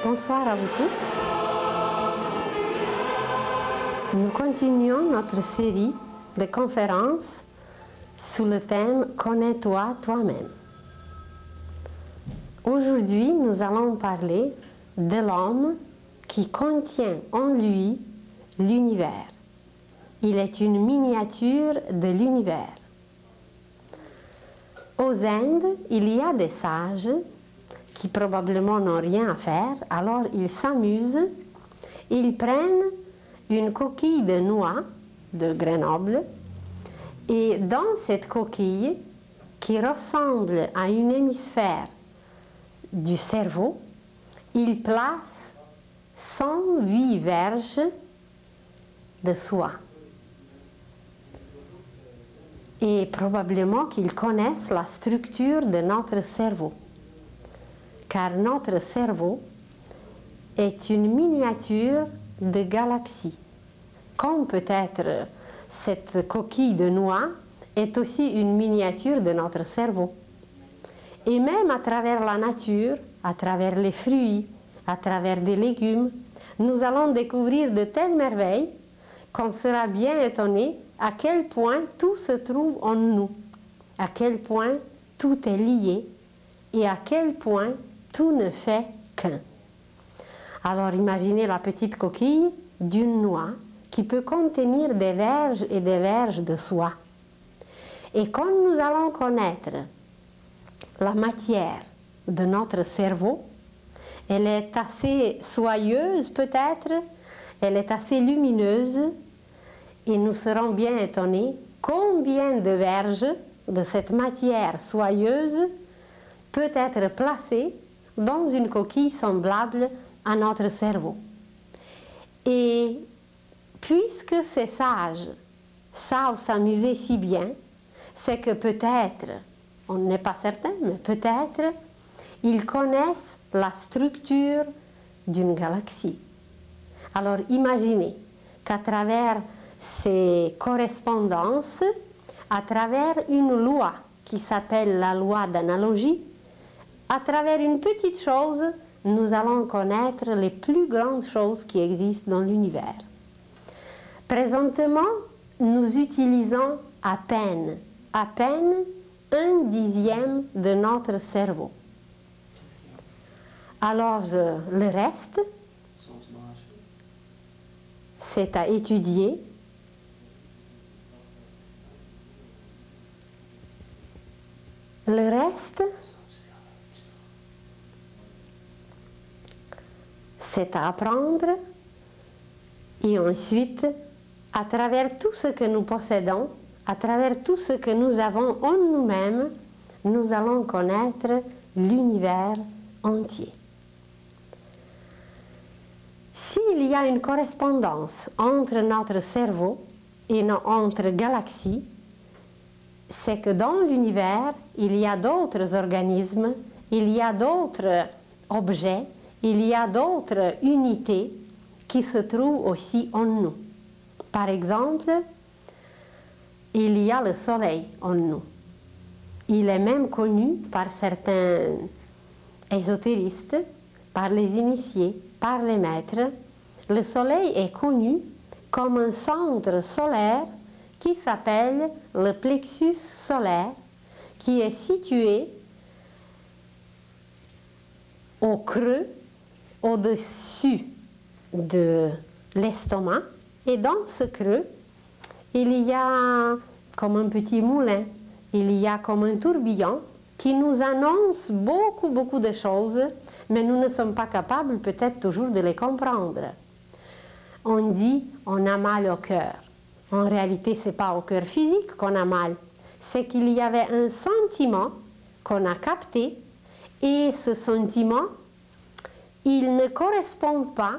Bonsoir à vous tous. Nous continuons notre série de conférences sous le thème « Connais-toi toi-même ». Aujourd'hui, nous allons parler de l'homme qui contient en lui l'univers. Il est une miniature de l'univers. Aux Indes, il y a des sages qui probablement n'ont rien à faire, alors ils s'amusent, ils prennent une coquille de noix de Grenoble et dans cette coquille, qui ressemble à un hémisphère du cerveau, ils placent 108 verges de soie. Et probablement qu'ils connaissent la structure de notre cerveau. Car notre cerveau est une miniature de galaxies. Comme peut-être cette coquille de noix est aussi une miniature de notre cerveau. Et même à travers la nature, à travers les fruits, à travers des légumes, nous allons découvrir de telles merveilles qu'on sera bien étonné à quel point tout se trouve en nous, à quel point tout est lié et à quel point tout ne fait qu'un. Alors imaginez la petite coquille d'une noix qui peut contenir des verges et des verges de soie. Et quand nous allons connaître la matière de notre cerveau, elle est assez soyeuse peut-être, elle est assez lumineuse, et nous serons bien étonnés combien de verges de cette matière soyeuse peut être placée dans une coquille semblable à notre cerveau. Et puisque ces sages savent s'amuser si bien, c'est que peut-être, on n'est pas certain, mais peut-être, ils connaissent la structure d'une galaxie. Alors imaginez qu'à travers ces correspondances, à travers une loi qui s'appelle la loi d'analogie, à travers une petite chose, nous allons connaître les plus grandes choses qui existent dans l'univers. Présentement, nous utilisons à peine 1/10 de notre cerveau. Alors, le reste, c'est à étudier. Le reste, c'est à apprendre et ensuite, à travers tout ce que nous possédons, à travers tout ce que nous avons en nous-mêmes, nous allons connaître l'univers entier. S'il y a une correspondance entre notre cerveau et entre galaxies, c'est que dans l'univers, il y a d'autres organismes, il y a d'autres objets, il y a d'autres unités qui se trouvent aussi en nous. Par exemple, il y a le soleil en nous. Il est même connu par certains ésotéristes, par les initiés, par les maîtres. Le soleil est connu comme un centre solaire qui s'appelle le plexus solaire, qui est situé au creux, au-dessus de l'estomac. Et dans ce creux, il y a comme un petit moulin, il y a comme un tourbillon qui nous annonce beaucoup de choses, mais nous ne sommes pas capables peut-être toujours de les comprendre. On dit on a mal au cœur. En réalité, ce n'est pas au cœur physique qu'on a mal, c'est qu'il y avait un sentiment qu'on a capté et ce sentiment, il ne correspond pas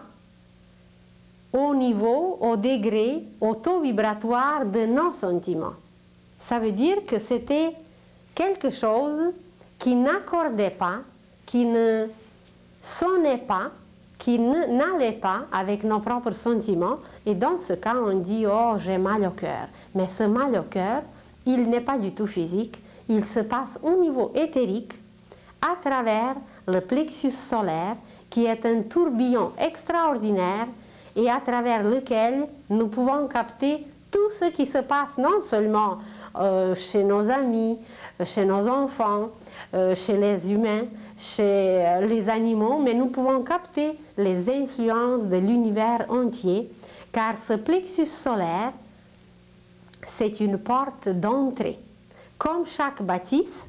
au niveau, au degré, au taux vibratoire de nos sentiments. Ça veut dire que c'était quelque chose qui n'accordait pas, qui ne sonnait pas, qui n'allait pas avec nos propres sentiments. Et dans ce cas, on dit « Oh, j'ai mal au cœur ». Mais ce mal au cœur, il n'est pas du tout physique. Il se passe au niveau éthérique, à travers le plexus solaire qui est un tourbillon extraordinaire et à travers lequel nous pouvons capter tout ce qui se passe non seulement chez nos amis, chez nos enfants, chez les humains, chez les animaux, mais nous pouvons capter les influences de l'univers entier, car ce plexus solaire, c'est une porte d'entrée. Comme chaque bâtisse,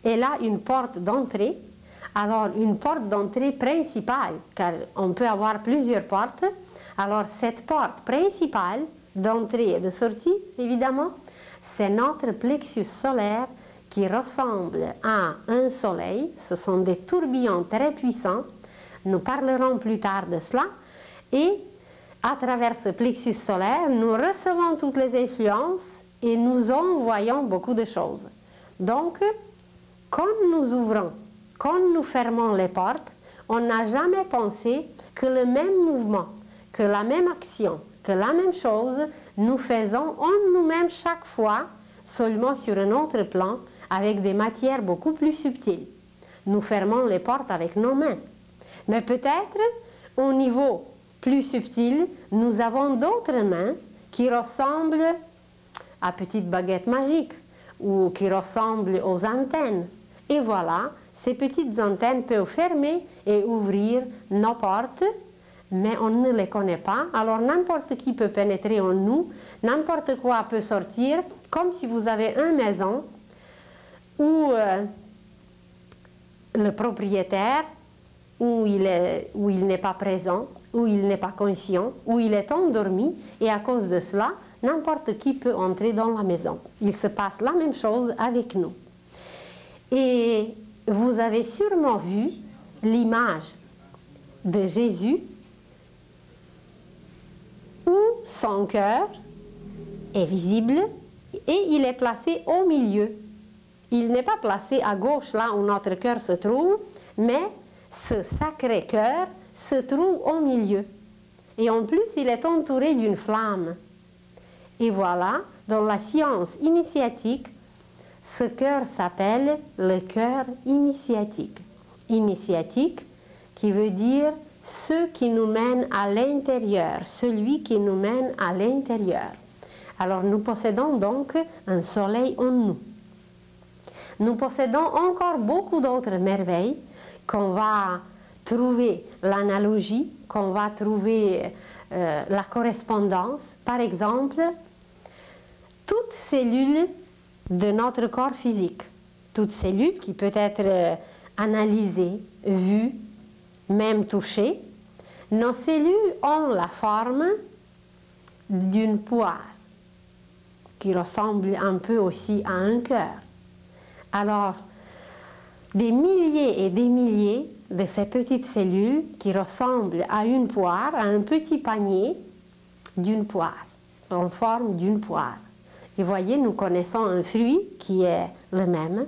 elle a une porte d'entrée, alors une porte d'entrée principale, car on peut avoir plusieurs portes. Alors cette porte principale d'entrée et de sortie, évidemment, c'est notre plexus solaire qui ressemble à un soleil. Ce sont des tourbillons très puissants. Nous parlerons plus tard de cela. Et à travers ce plexus solaire, nous recevons toutes les influences et nous envoyons beaucoup de choses. Donc, quand nous ouvrons, quand nous fermons les portes, on n'a jamais pensé que le même mouvement, que la même action, que la même chose, nous faisons en nous-mêmes chaque fois, seulement sur un autre plan, avec des matières beaucoup plus subtiles. Nous fermons les portes avec nos mains. Mais peut-être, au niveau plus subtil, nous avons d'autres mains qui ressemblent à petites baguettes magiques ou qui ressemblent aux antennes. Et voilà, ces petites antennes peuvent fermer et ouvrir nos portes, mais on ne les connaît pas. Alors n'importe qui peut pénétrer en nous, n'importe quoi peut sortir, comme si vous avez une maison où le propriétaire, où il n'est pas présent, où il n'est pas conscient, où il est endormi, et à cause de cela, n'importe qui peut entrer dans la maison. Il se passe la même chose avec nous. Et vous avez sûrement vu l'image de Jésus où son cœur est visible et il est placé au milieu. Il n'est pas placé à gauche, là où notre cœur se trouve, mais ce sacré cœur se trouve au milieu. Et en plus, il est entouré d'une flamme. Et voilà, dans la science initiatique, ce cœur s'appelle le cœur initiatique. Initiatique, qui veut dire ce qui nous mène à l'intérieur, celui qui nous mène à l'intérieur. Alors nous possédons donc un soleil en nous. Nous possédons encore beaucoup d'autres merveilles qu'on va trouver l'analogie, qu'on va trouver la correspondance. Par exemple, toute cellule de notre corps physique, toute cellule qui peut être analysée, vue, même touchée, nos cellules ont la forme d'une poire qui ressemble un peu aussi à un cœur. Alors, des milliers et des milliers de ces petites cellules qui ressemblent à une poire, à un petit panier d'une poire, en forme d'une poire. Et voyez, nous connaissons un fruit qui est le même,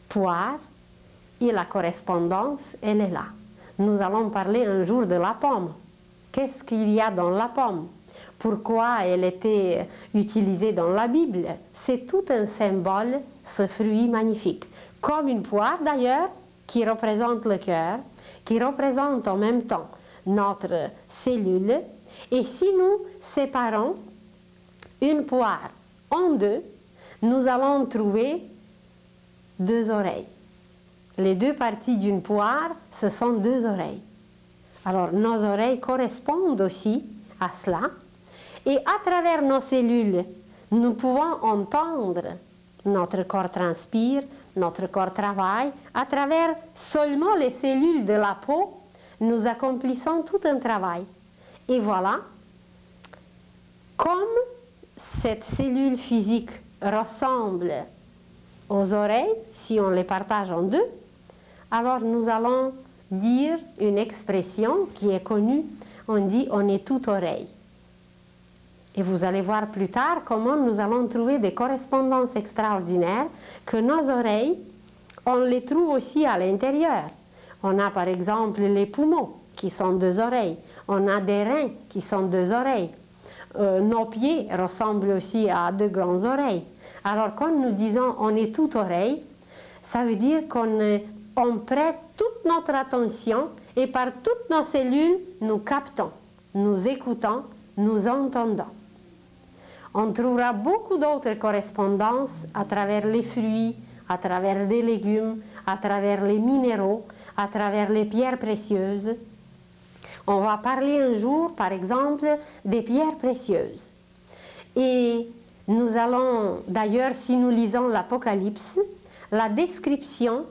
poire, et la correspondance, elle est là. Nous allons parler un jour de la pomme. Qu'est-ce qu'il y a dans la pomme? Pourquoi elle était utilisée dans la Bible? C'est tout un symbole, ce fruit magnifique. Comme une poire d'ailleurs, qui représente le cœur, qui représente en même temps notre cellule. Et si nous séparons une poire en deux, nous allons trouver deux oreilles. Les deux parties d'une poire, ce sont deux oreilles. Alors nos oreilles correspondent aussi à cela. Et à travers nos cellules, nous pouvons entendre. Notre corps transpire, notre corps travaille. À travers seulement les cellules de la peau, nous accomplissons tout un travail. Et voilà, comme cette cellule physique ressemble aux oreilles, si on les partage en deux, alors nous allons dire une expression qui est connue, on dit on est tout oreille. Et vous allez voir plus tard comment nous allons trouver des correspondances extraordinaires, que nos oreilles, on les trouve aussi à l'intérieur. On a par exemple les poumons qui sont deux oreilles, on a des reins qui sont deux oreilles, nos pieds ressemblent aussi à deux grandes oreilles. Alors quand nous disons on est tout oreille, ça veut dire qu'on prête toute notre attention et par toutes nos cellules, nous captons, nous écoutons, nous entendons. On trouvera beaucoup d'autres correspondances à travers les fruits, à travers les légumes, à travers les minéraux, à travers les pierres précieuses. On va parler un jour, par exemple, des pierres précieuses. Et nous allons, d'ailleurs, si nous lisons l'Apocalypse, la description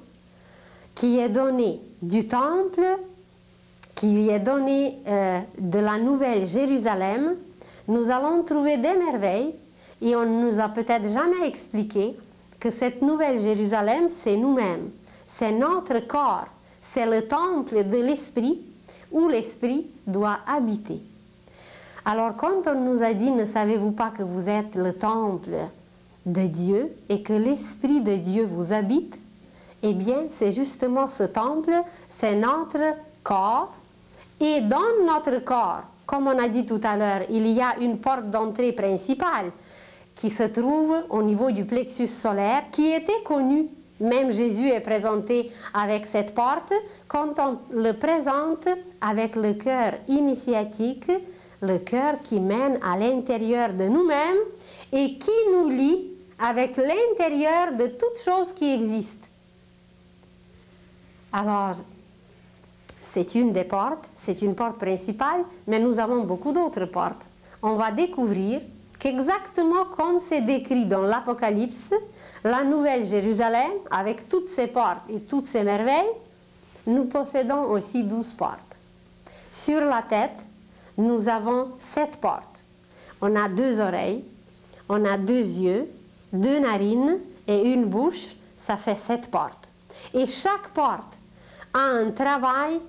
qui est donnée du temple, qui est donnée de la Nouvelle Jérusalem, nous allons trouver des merveilles et on ne nous a peut-être jamais expliqué que cette Nouvelle Jérusalem, c'est nous-mêmes, c'est notre corps, c'est le temple de l'Esprit où l'Esprit doit habiter. Alors quand on nous a dit, ne savez-vous pas que vous êtes le temple de Dieu et que l'Esprit de Dieu vous habite, eh bien c'est justement ce temple, c'est notre corps. Et dans notre corps, comme on a dit tout à l'heure, il y a une porte d'entrée principale qui se trouve au niveau du plexus solaire, qui était connue. Même Jésus est présenté avec cette porte quand on le présente avec le cœur initiatique, le cœur qui mène à l'intérieur de nous-mêmes et qui nous lie avec l'intérieur de toutes choses qui existent. Alors, c'est une des portes, c'est une porte principale, mais nous avons beaucoup d'autres portes. On va découvrir qu'exactement comme c'est décrit dans l'Apocalypse, la Nouvelle Jérusalem, avec toutes ses portes et toutes ses merveilles, nous possédons aussi 12 portes. Sur la tête, nous avons 7 portes. On a 2 oreilles, on a 2 yeux, 2 narines et une bouche, ça fait 7 portes. Et chaque porte a un travail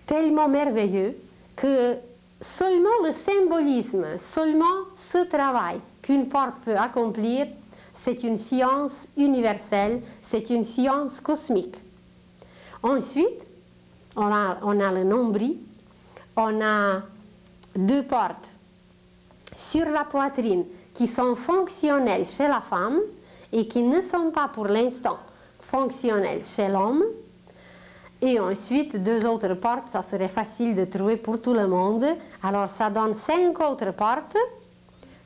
tellement merveilleux que seulement le symbolisme, seulement ce travail qu'une porte peut accomplir, c'est une science universelle, c'est une science cosmique. Ensuite, on a le nombril, on a 2 portes sur la poitrine qui sont fonctionnelles chez la femme et qui ne sont pas pour l'instant fonctionnelles chez l'homme. Et ensuite, 2 autres portes, ça serait facile de trouver pour tout le monde. Alors ça donne 5 autres portes,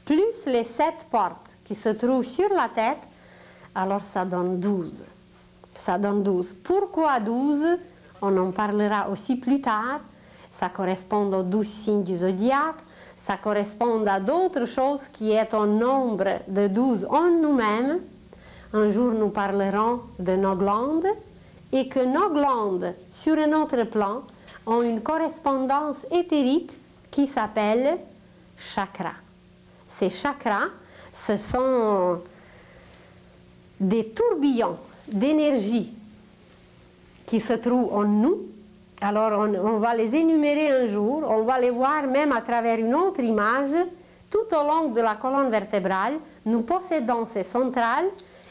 plus les 7 portes qui se trouvent sur la tête, alors ça donne 12. Ça donne 12. Pourquoi 12? On en parlera aussi plus tard. Ça correspond aux 12 signes du zodiaque, ça correspond à d'autres choses qui est au nombre de 12 en nous-mêmes. Un jour, nous parlerons de nos glandes, et que nos glandes, sur un autre plan, ont une correspondance éthérique qui s'appelle chakras. Ces chakras, ce sont des tourbillons d'énergie qui se trouvent en nous. Alors on va les énumérer un jour, on va les voir même à travers une autre image. Tout au long de la colonne vertébrale, nous possédons ces centrales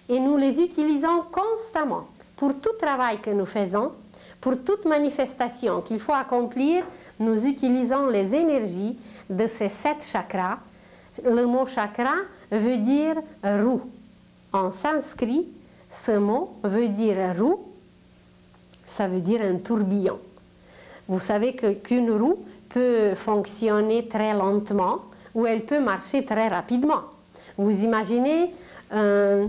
et nous les utilisons constamment. Pour tout travail que nous faisons, pour toute manifestation qu'il faut accomplir, nous utilisons les énergies de ces 7 chakras. Le mot chakra veut dire roue. En sanskrit, ce mot veut dire roue, ça veut dire un tourbillon. Vous savez qu'une roue peut fonctionner très lentement ou elle peut marcher très rapidement. Vous imaginez un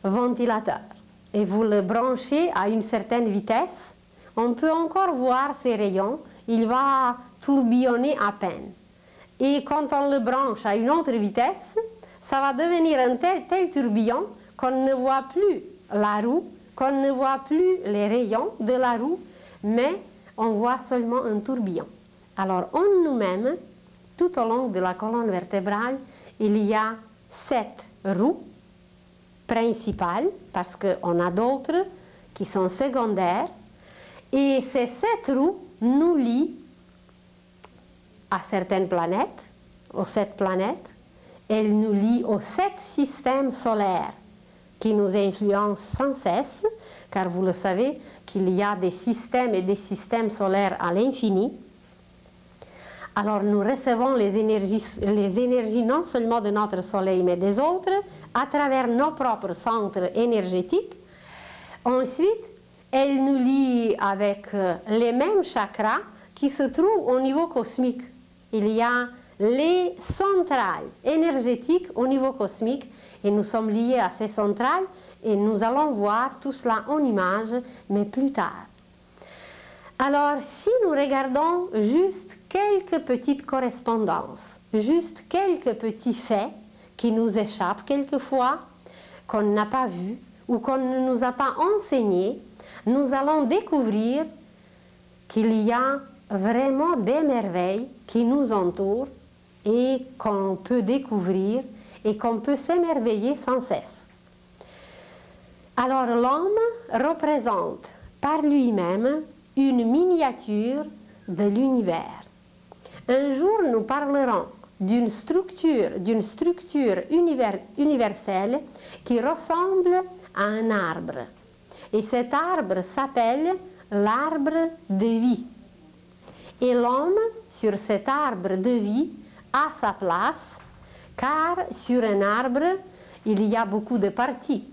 ventilateur et vous le branchez à une certaine vitesse, on peut encore voir ses rayons, il va tourbillonner à peine. Et quand on le branche à une autre vitesse, ça va devenir un tel tourbillon qu'on ne voit plus la roue, qu'on ne voit plus les rayons de la roue, mais on voit seulement un tourbillon. Alors en nous-mêmes, tout au long de la colonne vertébrale, il y a 7 roues principales, parce qu'on a d'autres qui sont secondaires, et ces 7 roues nous lient à certaines planètes, aux 7 planètes, elles nous lient aux 7 systèmes solaires qui nous influencent sans cesse, car vous le savez qu'il y a des systèmes et des systèmes solaires à l'infini. Alors nous recevons les énergies non seulement de notre soleil, mais des autres, à travers nos propres centres énergétiques. Ensuite, Elle nous lie avec les mêmes chakras qui se trouvent au niveau cosmique. Il y a les centrales énergétiques au niveau cosmique et nous sommes liés à ces centrales et nous allons voir tout cela en images, mais plus tard. Alors, si nous regardons juste quelques petites correspondances, juste quelques petits faits qui nous échappent quelquefois, qu'on n'a pas vus ou qu'on ne nous a pas enseignés, nous allons découvrir qu'il y a vraiment des merveilles qui nous entourent et qu'on peut découvrir et qu'on peut s'émerveiller sans cesse. Alors l'homme représente par lui-même une miniature de l'univers. Un jour, nous parlerons d'une structure universelle qui ressemble à un arbre. Et cet arbre s'appelle l'arbre de vie. Et l'homme, sur cet arbre de vie, a sa place, car sur un arbre, il y a beaucoup de parties.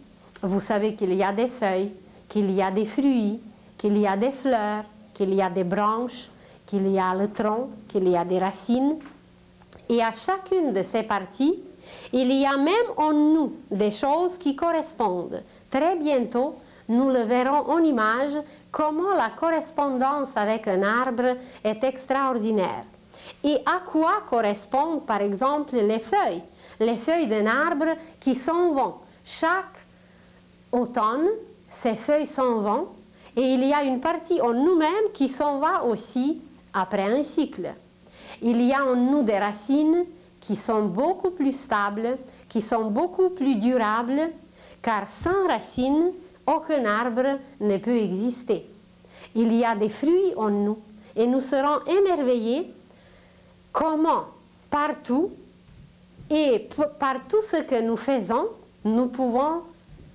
Vous savez qu'il y a des feuilles, qu'il y a des fruits, qu'il y a des fleurs, qu'il y a des branches, qu'il y a le tronc, qu'il y a des racines. Et à chacune de ces parties, il y a même en nous des choses qui correspondent. Très bientôt, nous le verrons en image, comment la correspondance avec un arbre est extraordinaire. Et à quoi correspondent par exemple les feuilles d'un arbre qui s'en vont. Chaque automne, ces feuilles s'en vont et il y a une partie en nous-mêmes qui s'en va aussi après un cycle. Il y a en nous des racines qui sont beaucoup plus stables, qui sont beaucoup plus durables, car sans racines, aucun arbre ne peut exister. Il y a des fruits en nous et nous serons émerveillés comment partout et par tout ce que nous faisons, nous pouvons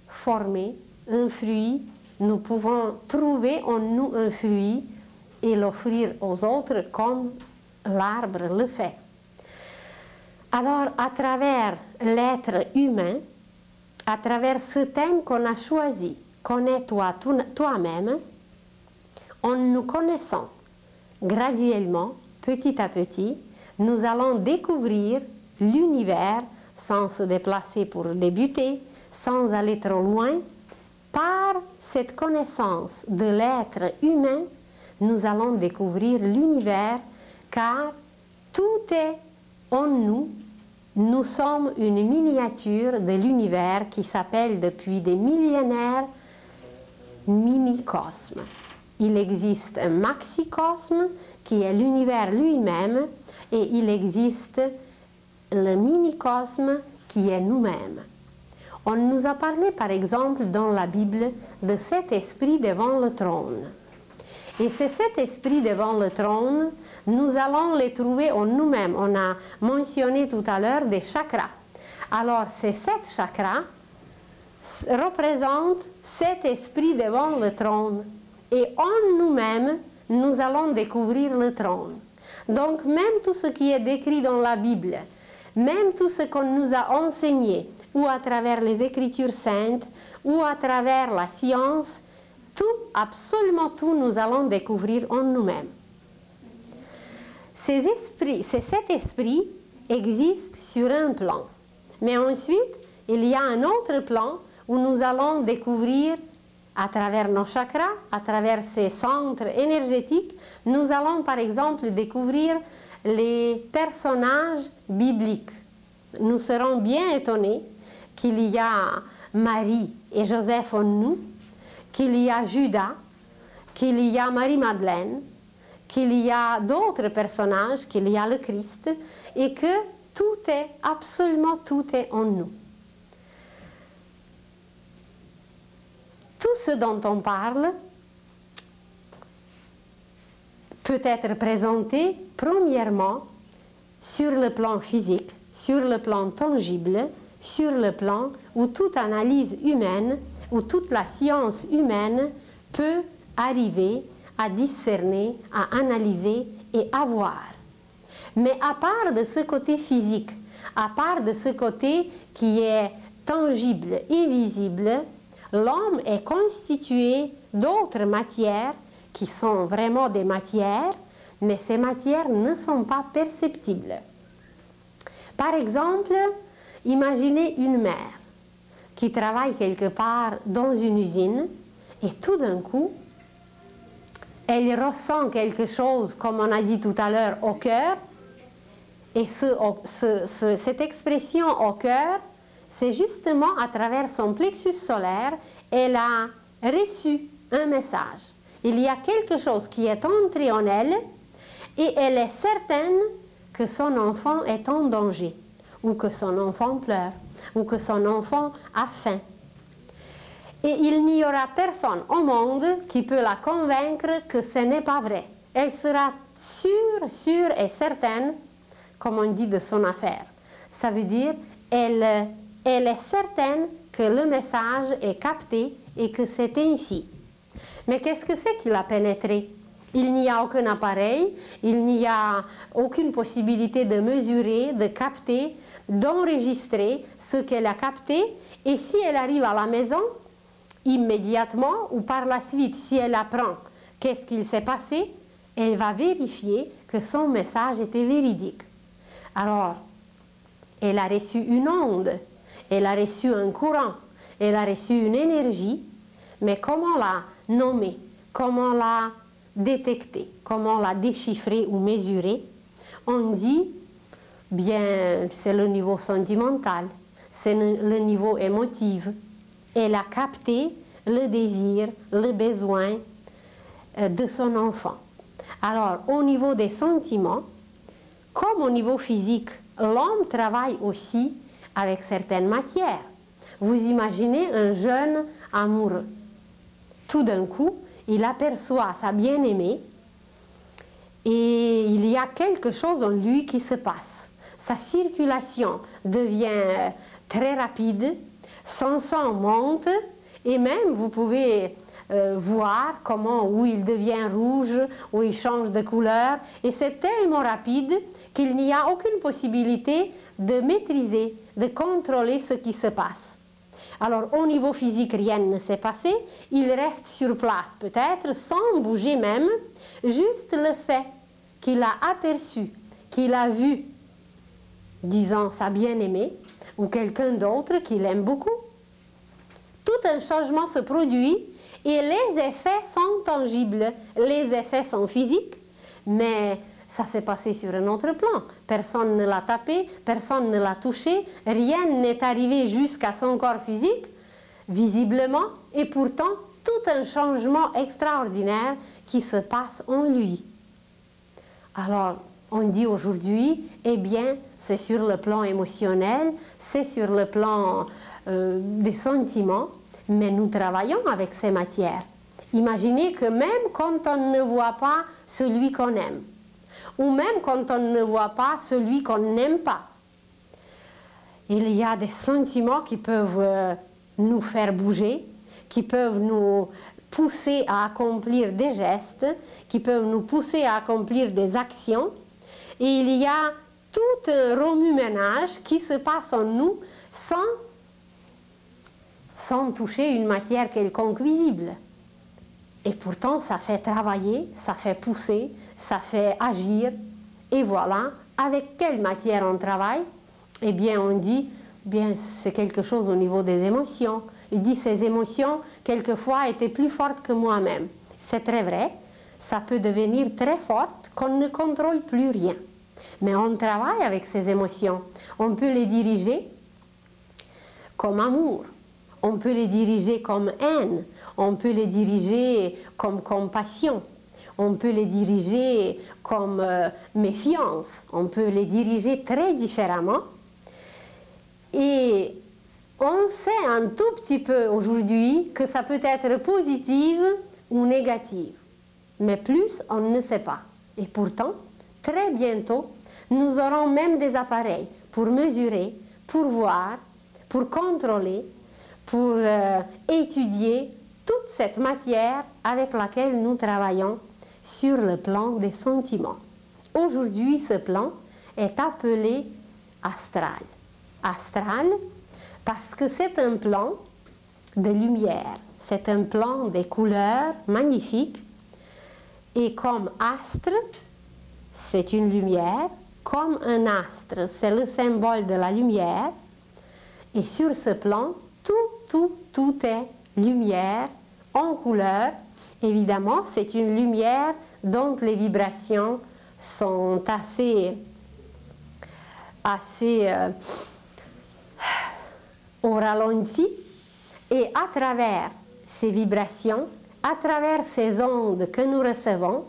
former un fruit, nous pouvons trouver en nous un fruit et l'offrir aux autres comme l'arbre le fait. Alors, à travers l'être humain, à travers ce thème qu'on a choisi, connais-toi toi-même, en nous connaissant graduellement, petit à petit, nous allons découvrir l'univers sans se déplacer pour débuter, sans aller trop loin. Par cette connaissance de l'être humain, nous allons découvrir l'univers, car tout est en nous. Nous sommes une miniature de l'univers qui s'appelle depuis des millénaires mini-cosme. Il existe un maxicosme qui est l'univers lui-même et il existe le mini-cosme qui est nous-mêmes. On nous a parlé par exemple dans la Bible de cet esprit devant le trône. Et c'est cet esprit devant le trône, nous allons le trouver en nous-mêmes. On a mentionné tout à l'heure des chakras. Alors ces 7 chakras représentent cet esprit devant le trône. Et en nous-mêmes, nous allons découvrir le trône. Donc même tout ce qui est décrit dans la Bible, même tout ce qu'on nous a enseigné, ou à travers les Écritures saintes, ou à travers la science, tout, absolument tout, nous allons découvrir en nous-mêmes. Ces 7 esprits existent sur un plan. Mais ensuite, il y a un autre plan où nous allons découvrir, à travers nos chakras, à travers ces centres énergétiques, nous allons par exemple découvrir les personnages bibliques. Nous serons bien étonnés qu'il y a Marie et Joseph en nous, qu'il y a Judas, qu'il y a Marie-Madeleine, qu'il y a d'autres personnages, qu'il y a le Christ, et que tout est, absolument tout est en nous. Tout ce dont on parle peut être présenté premièrement sur le plan physique, sur le plan tangible, sur le plan où toute analyse humaine, où toute la science humaine peut arriver à discerner, à analyser et à voir. Mais à part de ce côté physique, à part de ce côté qui est tangible et visible, l'homme est constitué d'autres matières qui sont vraiment des matières, mais ces matières ne sont pas perceptibles. Par exemple, imaginez une mère qui travaille quelque part dans une usine et tout d'un coup, elle ressent quelque chose, comme on a dit tout à l'heure, au cœur. Et cette expression au cœur, c'est justement à travers son plexus solaire, elle a reçu un message. Il y a quelque chose qui est entré en elle et elle est certaine que son enfant est en danger, ou que son enfant pleure, ou que son enfant a faim. Et il n'y aura personne au monde qui peut la convaincre que ce n'est pas vrai. Elle sera sûre et certaine, comme on dit, de son affaire. Ça veut dire elle est certaine que le message est capté et que c'est ainsi. Mais qu'est-ce que c'est qui l'a pénétré? Il n'y a aucun appareil, il n'y a aucune possibilité de mesurer, de capter, d'enregistrer ce qu'elle a capté. Et si elle arrive à la maison, immédiatement ou par la suite, si elle apprend qu'est-ce qu'il s'est passé, elle va vérifier que son message était véridique. Alors, elle a reçu une onde, elle a reçu un courant, elle a reçu une énergie, mais comment la nommer, comment la détecter, comment la déchiffrer ou mesurer? On dit, bien, c'est le niveau sentimental, c'est le niveau émotif. Elle a capté le désir, le besoin de son enfant. Alors, au niveau des sentiments, comme au niveau physique, l'homme travaille aussi avec certaines matières. Vous imaginez un jeune amoureux. Tout d'un coup, il aperçoit sa bien-aimée et il y a quelque chose en lui qui se passe. Sa circulation devient très rapide, son sang monte et même vous pouvez voir où il devient rouge, où il change de couleur. Et c'est tellement rapide qu'il n'y a aucune possibilité de maîtriser, de contrôler ce qui se passe. Alors au niveau physique, rien ne s'est passé, il reste sur place peut-être, sans bouger même, juste le fait qu'il a aperçu, qu'il a vu, disons sa bien-aimée, ou quelqu'un d'autre qu'il aime beaucoup. Tout un changement se produit et les effets sont tangibles, les effets sont physiques, mais ça s'est passé sur un autre plan. Personne ne l'a tapé, personne ne l'a touché, rien n'est arrivé jusqu'à son corps physique, visiblement, et pourtant tout un changement extraordinaire qui se passe en lui. Alors, on dit aujourd'hui, eh bien, c'est sur le plan émotionnel, c'est sur le plan des sentiments, mais nous travaillons avec ces matières. Imaginez que même quand on ne voit pas celui qu'on aime, ou même quand on ne voit pas celui qu'on n'aime pas, il y a des sentiments qui peuvent nous faire bouger, qui peuvent nous pousser à accomplir des gestes, qui peuvent nous pousser à accomplir des actions. Et il y a tout un remue-ménage qui se passe en nous sans toucher une matière quelconque visible. Et pourtant, ça fait travailler, ça fait pousser, ça fait agir. Et voilà, avec quelle matière on travaille? Eh bien, on dit, bien, c'est quelque chose au niveau des émotions. Il dit, ces émotions, quelquefois, étaient plus fortes que moi-même. C'est très vrai, ça peut devenir très forte qu'on ne contrôle plus rien. Mais on travaille avec ces émotions. On peut les diriger comme amour, on peut les diriger comme haine, on peut les diriger comme compassion, on peut les diriger comme méfiance, on peut les diriger très différemment. Et on sait un tout petit peu aujourd'hui que ça peut être positive ou négative, mais plus on ne sait pas. Et pourtant, très bientôt, nous aurons même des appareils pour mesurer, pour voir, pour contrôler, pour étudier toute cette matière avec laquelle nous travaillons sur le plan des sentiments. Aujourd'hui, ce plan est appelé astral. Astral parce que c'est un plan de lumière. C'est un plan des couleurs magnifiques. Et comme astre, c'est une lumière. Comme un astre, c'est le symbole de la lumière. Et sur ce plan, tout est lumière en couleur. Évidemment, c'est une lumière dont les vibrations sont assez au ralenti. Et à travers ces vibrations, à travers ces ondes que nous recevons,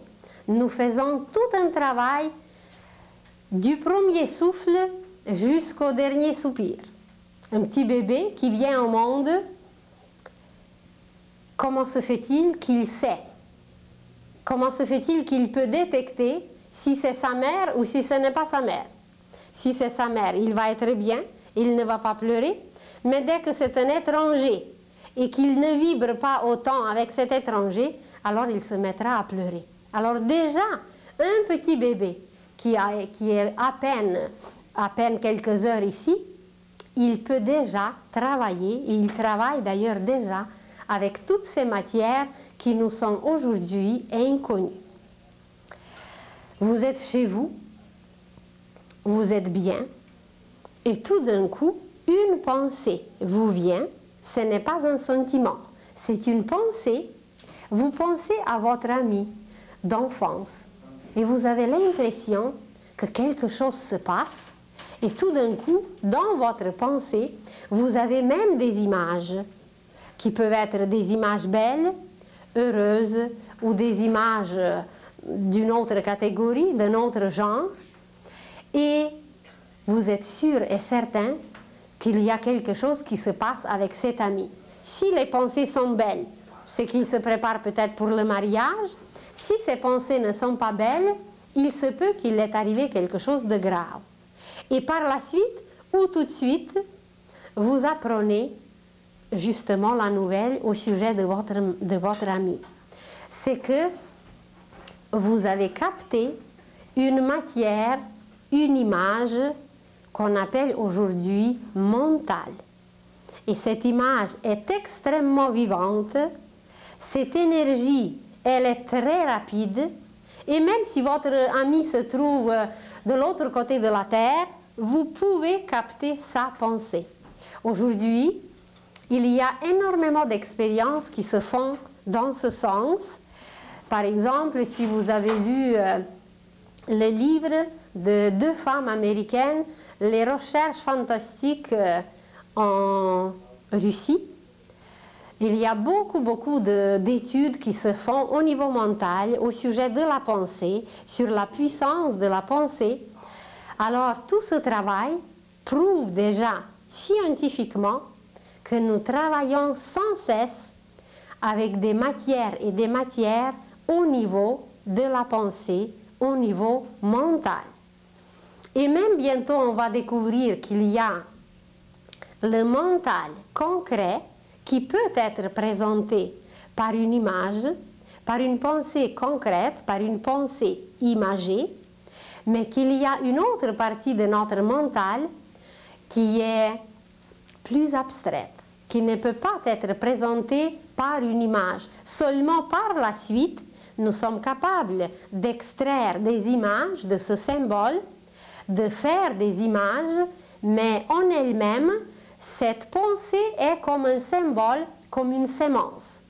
nous faisons tout un travail du premier souffle jusqu'au dernier soupir. Un petit bébé qui vient au monde, comment se fait-il qu'il sait? Comment se fait-il qu'il peut détecter si c'est sa mère ou si ce n'est pas sa mère? Si c'est sa mère, il va être bien, il ne va pas pleurer, mais dès que c'est un étranger et qu'il ne vibre pas autant avec cet étranger, alors il se mettra à pleurer. Alors déjà, un petit bébé qui est à peine quelques heures ici, il peut déjà travailler, et il travaille d'ailleurs déjà avec toutes ces matières qui nous sont aujourd'hui inconnues. Vous êtes chez vous, vous êtes bien, et tout d'un coup, une pensée vous vient, ce n'est pas un sentiment, c'est une pensée. Vous pensez à votre ami d'enfance, et vous avez l'impression que quelque chose se passe, et tout d'un coup, dans votre pensée, vous avez même des images, qui peuvent être des images belles, heureuses, ou des images d'une autre catégorie, d'un autre genre, et vous êtes sûr et certain qu'il y a quelque chose qui se passe avec cet ami. Si les pensées sont belles, c'est qu'il se prépare peut-être pour le mariage. Si ces pensées ne sont pas belles, il se peut qu'il est arrivé quelque chose de grave. Et par la suite, ou tout de suite, vous apprenez justement la nouvelle au sujet de votre ami. C'est que vous avez capté une matière, une image qu'on appelle aujourd'hui mentale. Et cette image est extrêmement vivante. Cette énergie, elle est très rapide. Et même si votre ami se trouve de l'autre côté de la Terre, vous pouvez capter sa pensée. Aujourd'hui, il y a énormément d'expériences qui se font dans ce sens. Par exemple, si vous avez lu le livre de 2 femmes américaines, Les recherches fantastiques en Russie, il y a beaucoup d'études qui se font au niveau mental au sujet de la pensée, sur la puissance de la pensée. Alors tout ce travail prouve déjà scientifiquement que nous travaillons sans cesse avec des matières et des matières au niveau de la pensée, au niveau mental. Et même bientôt on va découvrir qu'il y a le mental concret qui peut être présenté par une image, par une pensée concrète, par une pensée imagée, mais qu'il y a une autre partie de notre mental qui est plus abstraite, qui ne peut pas être présentée par une image. Seulement par la suite, nous sommes capables d'extraire des images de ce symbole, de faire des images, mais en elle-même, cette pensée est comme un symbole, comme une sémence.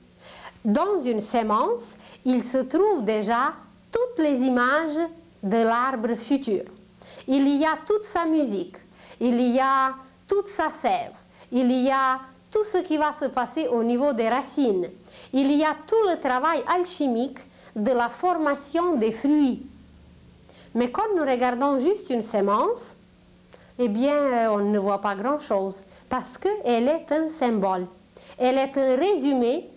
Dans une sémence, il se trouve déjà toutes les images de l'arbre futur. Il y a toute sa musique, il y a toute sa sève, il y a tout ce qui va se passer au niveau des racines. Il y a tout le travail alchimique de la formation des fruits. Mais quand nous regardons juste une sémence, eh bien, on ne voit pas grand-chose, parce qu'elle est un symbole. Elle est un résumé,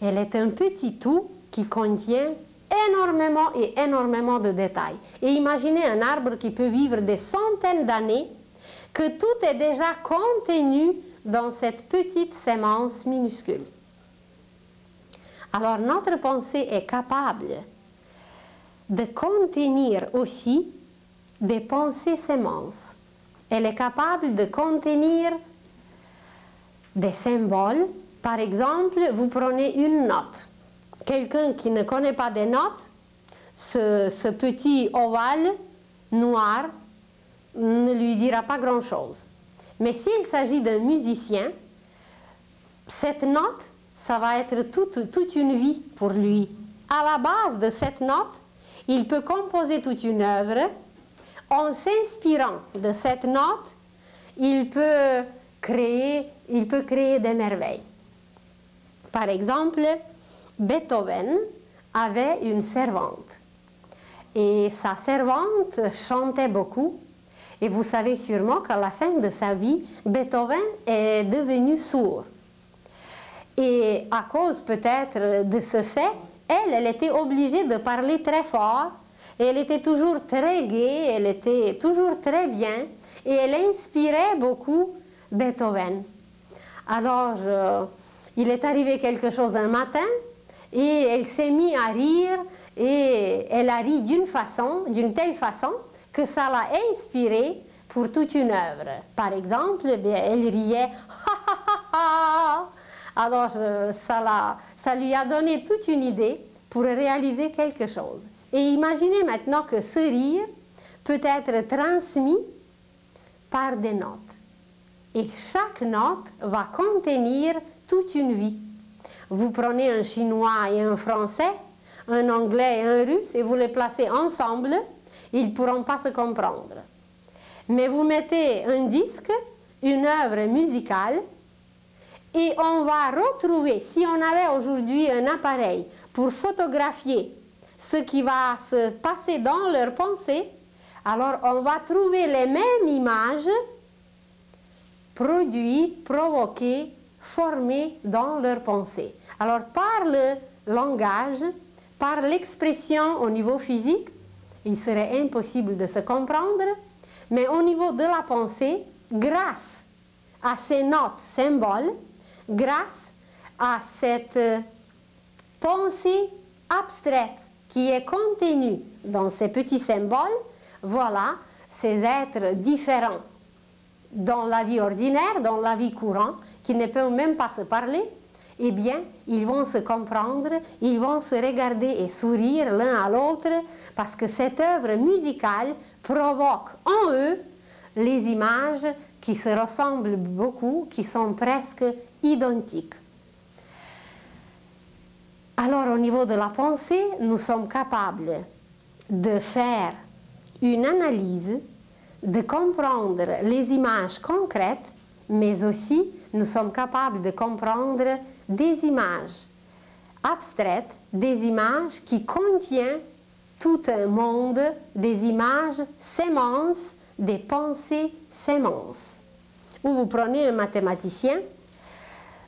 elle est un petit tout qui contient énormément et énormément de détails. Et imaginez un arbre qui peut vivre des centaines d'années, que tout est déjà contenu dans cette petite sémence minuscule. Alors notre pensée est capable de contenir aussi des pensées sémences. Elle est capable de contenir des symboles. Par exemple, vous prenez une note. Quelqu'un qui ne connaît pas des notes, ce petit ovale noir ne lui dira pas grand-chose. Mais s'il s'agit d'un musicien, cette note, ça va être toute une vie pour lui. À la base de cette note, il peut composer toute une œuvre. En s'inspirant de cette note, il peut créer des merveilles. Par exemple, Beethoven avait une servante. Et sa servante chantait beaucoup. Et vous savez sûrement qu'à la fin de sa vie, Beethoven est devenu sourd. Et à cause peut-être de ce fait, elle était obligée de parler très fort. Et elle était toujours très gaie, elle était toujours très bien. Et elle inspirait beaucoup Beethoven. Alors, il est arrivé quelque chose un matin, et elle s'est mise à rire, et elle a ri d'une telle façon, que ça l'a inspirée pour toute une œuvre. Par exemple, elle riait « ha ha ha ha ». Alors, ça lui a donné toute une idée pour réaliser quelque chose. Et imaginez maintenant que ce rire peut être transmis par des notes. Et chaque note va contenir toute une vie. Vous prenez un chinois et un français, un anglais et un russe, et vous les placez ensemble, ils ne pourront pas se comprendre. Mais vous mettez un disque, une œuvre musicale, et on va retrouver, si on avait aujourd'hui un appareil pour photographier ce qui va se passer dans leur pensée, alors on va trouver les mêmes images produites, provoquées, formées dans leur pensée. Alors par le langage, par l'expression au niveau physique, il serait impossible de se comprendre, mais au niveau de la pensée, grâce à ces notes symboles, grâce à cette pensée abstraite qui est contenue dans ces petits symboles, voilà, ces êtres différents dans la vie ordinaire, dans la vie courante, qui ne peuvent même pas se parler, eh bien, ils vont se comprendre, ils vont se regarder et sourire l'un à l'autre, parce que cette œuvre musicale provoque en eux les images qui se ressemblent beaucoup, qui sont presque identiques. Alors, au niveau de la pensée, nous sommes capables de faire une analyse, de comprendre les images concrètes, mais aussi nous sommes capables de comprendre des images abstraites, des images qui contiennent tout un monde, des images sémences, des pensées sémences. Ou vous prenez un mathématicien,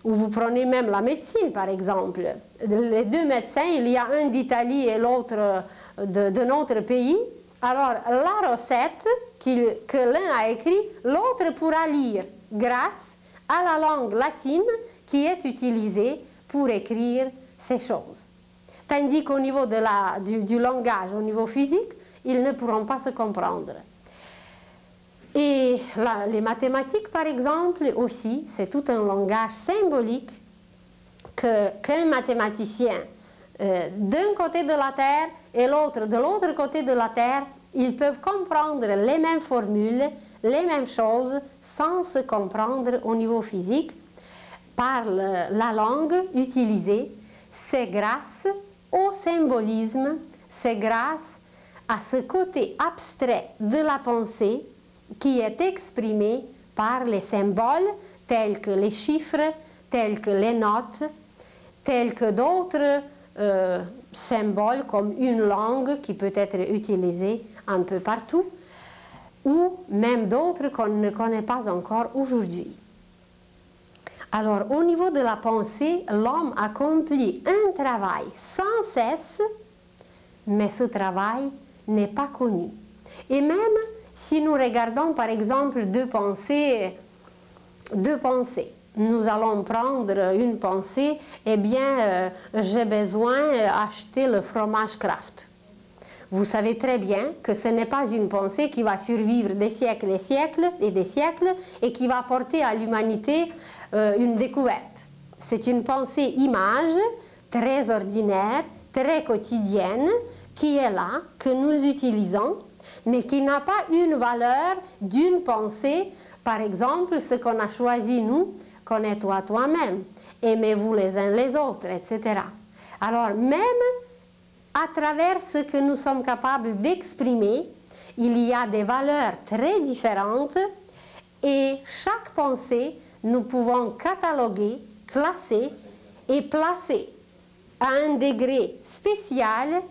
ou vous prenez même la médecine par exemple. Les deux médecins, il y a un d'Italie et l'autre de notre pays. Alors la recette que l'un a écrite, l'autre pourra lire grâce à la langue latine qui est utilisée pour écrire ces choses. Tandis qu'au niveau du langage, au niveau physique, ils ne pourront pas se comprendre. Et les mathématiques, par exemple, aussi, c'est tout un langage symbolique qu'un mathématicien d'un côté de la Terre et l'autre de l'autre côté de la Terre, ils peuvent comprendre les mêmes formules, les mêmes choses, sans se comprendre au niveau physique, par la langue utilisée. C'est grâce au symbolisme, c'est grâce à ce côté abstrait de la pensée qui est exprimé par les symboles tels que les chiffres, tels que les notes, tels que d'autres symboles comme une langue qui peut être utilisée un peu partout, ou même d'autres qu'on ne connaît pas encore aujourd'hui. Alors, au niveau de la pensée, l'homme accomplit un travail sans cesse, mais ce travail n'est pas connu. Et même si nous regardons par exemple deux pensées, nous allons prendre une pensée, eh bien, j'ai besoin d'acheter le fromage Kraft. vous savez très bien que ce n'est pas une pensée qui va survivre des siècles et siècles et des siècles et qui va apporter à l'humanité une découverte. C'est une pensée image très ordinaire, très quotidienne, qui est là, que nous utilisons, mais qui n'a pas une valeur d'une pensée. Par exemple, ce qu'on a choisi, nous, connais-toi toi-même, aimez-vous les uns les autres, etc. Alors, même à travers ce que nous sommes capables d'exprimer, il y a des valeurs très différentes et chaque pensée, nous pouvons cataloguer, classer et placer à un degré spécial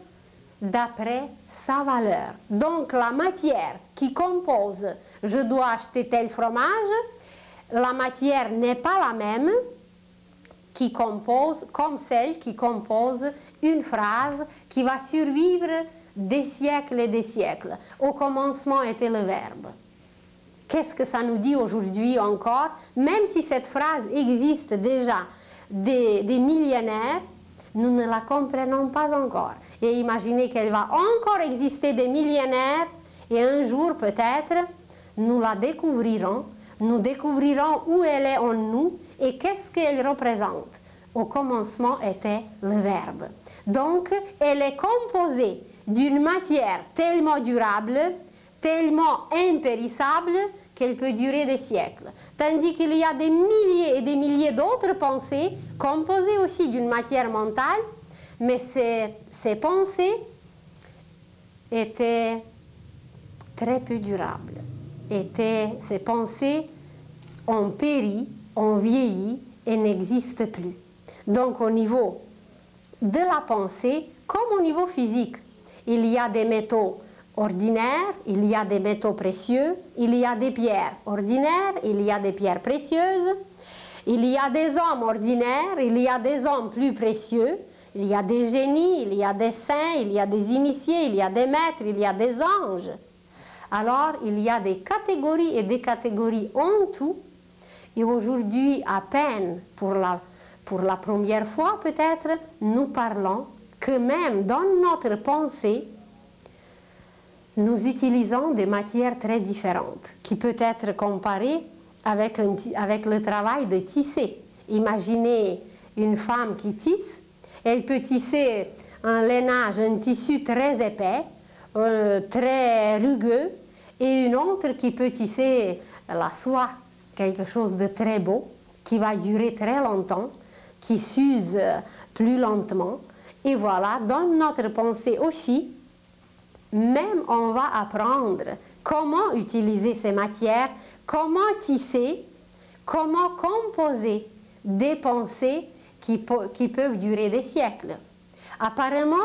d'après sa valeur. Donc la matière qui compose, je dois acheter tel fromage, la matière n'est pas la même qui compose, comme celle qui compose une phrase qui va survivre des siècles et des siècles. Au commencement était le verbe. Qu'est-ce que ça nous dit aujourd'hui encore? Même si cette phrase existe déjà des millénaires, nous ne la comprenons pas encore. Et imaginez qu'elle va encore exister des millénaires et un jour peut-être, nous la découvrirons, nous découvrirons où elle est en nous et qu'est-ce qu'elle représente. Au commencement était le verbe. Donc, elle est composée d'une matière tellement durable, tellement impérissable, qu'elle peut durer des siècles. Tandis qu'il y a des milliers et des milliers d'autres pensées composées aussi d'une matière mentale, mais ces pensées étaient très peu durables. Ces pensées ont péri, ont vieilli et n'existent plus. Donc au niveau de la pensée, comme au niveau physique, il y a des métaux ordinaires, il y a des métaux précieux, il y a des pierres ordinaires, il y a des pierres précieuses, il y a des hommes ordinaires, il y a des hommes plus précieux, il y a des génies, il y a des saints, il y a des initiés, il y a des maîtres, il y a des anges. Alors, il y a des catégories et des catégories en tout. Et aujourd'hui, à peine pour la première fois peut-être, nous parlons que même dans notre pensée, nous utilisons des matières très différentes, qui peut être comparées avec le travail de tisser. Imaginez une femme qui tisse, elle peut tisser un lainage, un tissu très épais, très rugueux, et une autre qui peut tisser la soie, quelque chose de très beau, qui va durer très longtemps, qui s'use plus lentement. Et voilà, dans notre pensée aussi, même on va apprendre comment utiliser ces matières, comment tisser, comment composer des pensées qui peuvent durer des siècles. Apparemment,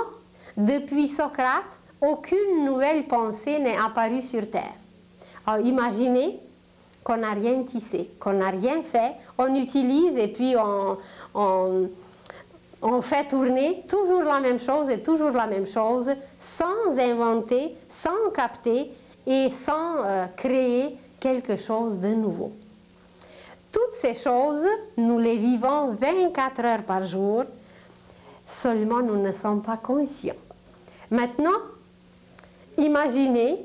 depuis Socrate, aucune nouvelle pensée n'est apparue sur Terre. Alors imaginez qu'on n'a rien tissé, qu'on n'a rien fait, on utilise et puis on fait tourner toujours la même chose et toujours la même chose, sans inventer, sans capter et sans créer quelque chose de nouveau. Toutes ces choses, nous les vivons 24 heures par jour, seulement nous ne sommes pas conscients. Maintenant, imaginez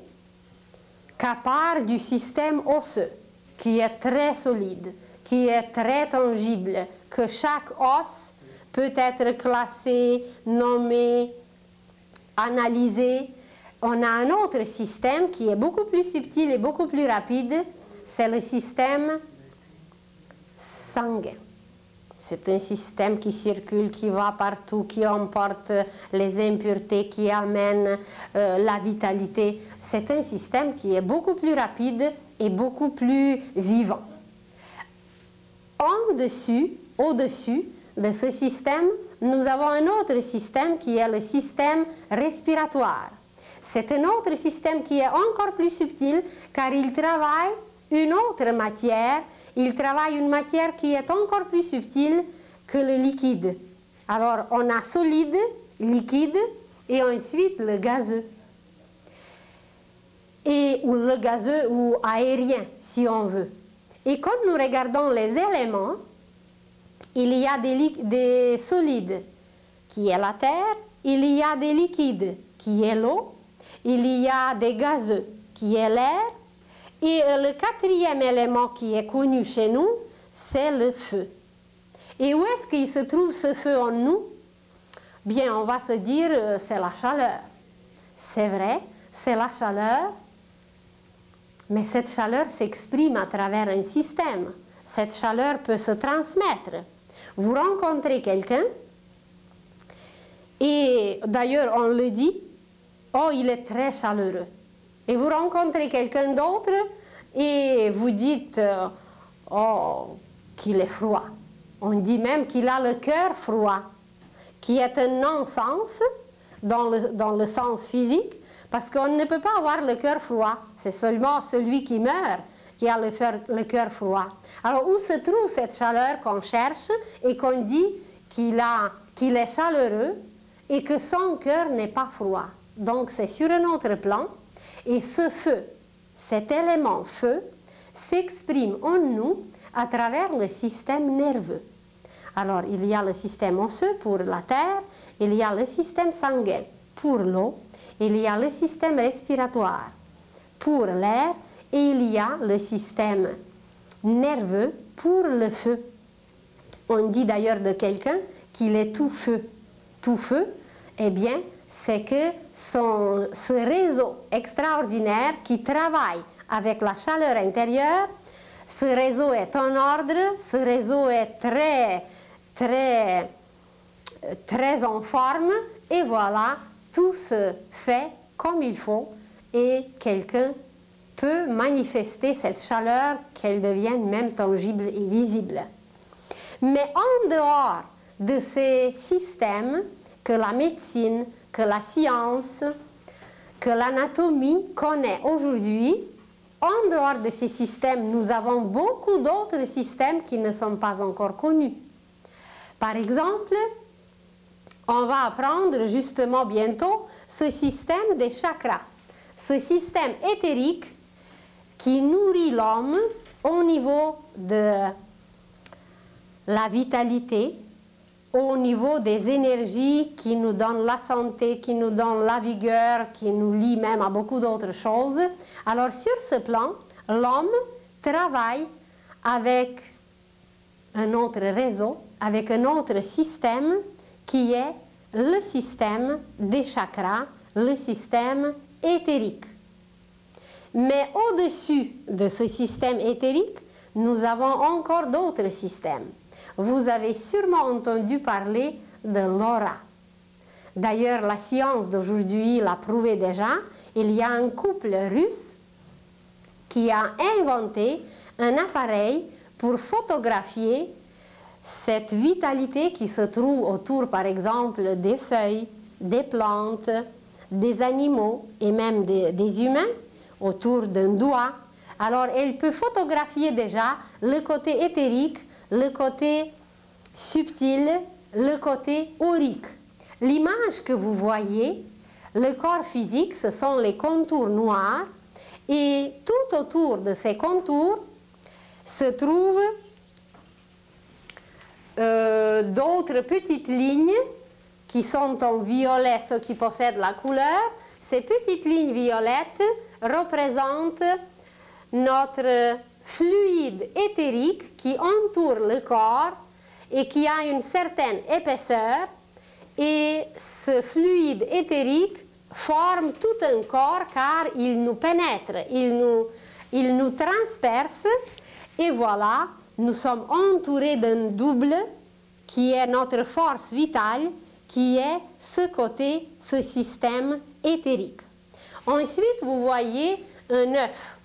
qu'à part du système osseux, qui est très solide, qui est très tangible, que chaque os peut être classé, nommé, analysé, on a un autre système qui est beaucoup plus subtil et beaucoup plus rapide, c'est le système sanguin. C'est un système qui circule, qui va partout, qui emporte les impuretés, qui amène la vitalité. C'est un système qui est beaucoup plus rapide et beaucoup plus vivant. Au-dessus de ce système, nous avons un autre système qui est le système respiratoire. C'est un autre système qui est encore plus subtil car il travaille une autre matière. Il travaille une matière qui est encore plus subtile que le liquide. Alors, on a solide, liquide, et ensuite le gazeux. Ou le gazeux ou aérien, si on veut. Et quand nous regardons les éléments, il y a des solides, qui est la terre, il y a des liquides, qui est l'eau, il y a des gazeux, qui est l'air, et le quatrième élément qui est connu chez nous, c'est le feu. Et où est-ce qu'il se trouve ce feu en nous? Bien, on va se dire, c'est la chaleur. C'est vrai, c'est la chaleur, mais cette chaleur s'exprime à travers un système. Cette chaleur peut se transmettre. Vous rencontrez quelqu'un, et d'ailleurs on le dit, oh, il est très chaleureux. Et vous rencontrez quelqu'un d'autre, et vous dites, oh, qu'il est froid. On dit même qu'il a le cœur froid, qui est un non-sens dans le sens physique, parce qu'on ne peut pas avoir le cœur froid. C'est seulement celui qui meurt qui a le cœur froid. Alors, où se trouve cette chaleur qu'on cherche et qu'on dit qu'il est chaleureux et que son cœur n'est pas froid? Donc, c'est sur un autre plan. Et ce feu, cet élément feu, s'exprime en nous à travers le système nerveux. Alors, il y a le système osseux pour la terre, il y a le système sanguin pour l'eau, il y a le système respiratoire pour l'air, et il y a le système nerveux pour le feu. On dit d'ailleurs de quelqu'un qu'il est tout feu. Tout feu, eh bien, c'est que ce réseau extraordinaire qui travaille avec la chaleur intérieure, ce réseau est en ordre, ce réseau est très en forme, et voilà, tout se fait comme il faut, et quelqu'un peut manifester cette chaleur, qu'elle devienne même tangible et visible. Mais en dehors de ces systèmes que la médecine, que la science, que l'anatomie connaît aujourd'hui, en dehors de ces systèmes, nous avons beaucoup d'autres systèmes qui ne sont pas encore connus. Par exemple, on va apprendre justement bientôt ce système des chakras, ce système éthérique qui nourrit l'homme au niveau de la vitalité, au niveau des énergies qui nous donnent la santé, qui nous donnent la vigueur, qui nous lient même à beaucoup d'autres choses. Alors sur ce plan, l'homme travaille avec un autre réseau, avec un autre système qui est le système des chakras, le système éthérique. Mais au-dessus de ce système éthérique, nous avons encore d'autres systèmes. Vous avez sûrement entendu parler de l'aura. D'ailleurs, la science d'aujourd'hui l'a prouvé déjà. Il y a un couple russe qui a inventé un appareil pour photographier cette vitalité qui se trouve autour, par exemple, des feuilles, des plantes, des animaux et même des humains, autour d'un doigt. Alors, elle peut photographier déjà le côté éthérique, le côté subtil, le côté aurique. L'image que vous voyez, le corps physique, ce sont les contours noirs, et tout autour de ces contours se trouvent d'autres petites lignes qui sont en violet, ceux qui possèdent la couleur. Ces petites lignes violettes représentent notre fluide éthérique qui entoure le corps et qui a une certaine épaisseur, et ce fluide éthérique forme tout un corps car il nous pénètre, il nous transperce, et voilà, nous sommes entourés d'un double qui est notre force vitale, qui est ce côté, ce système éthérique. Ensuite, vous voyez un œuf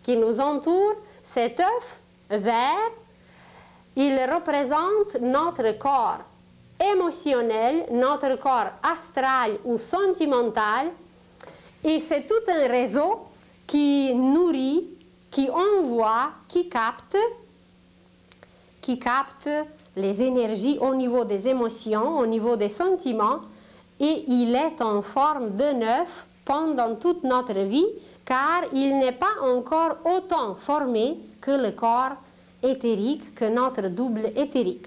qui nous entoure. Cet œuf vert, il représente notre corps émotionnel, notre corps astral ou sentimental, et c'est tout un réseau qui nourrit, qui envoie, qui capte les énergies au niveau des émotions, au niveau des sentiments, et il est en forme d'un œuf pendant toute notre vie, car il n'est pas encore autant formé que le corps éthérique, que notre double éthérique.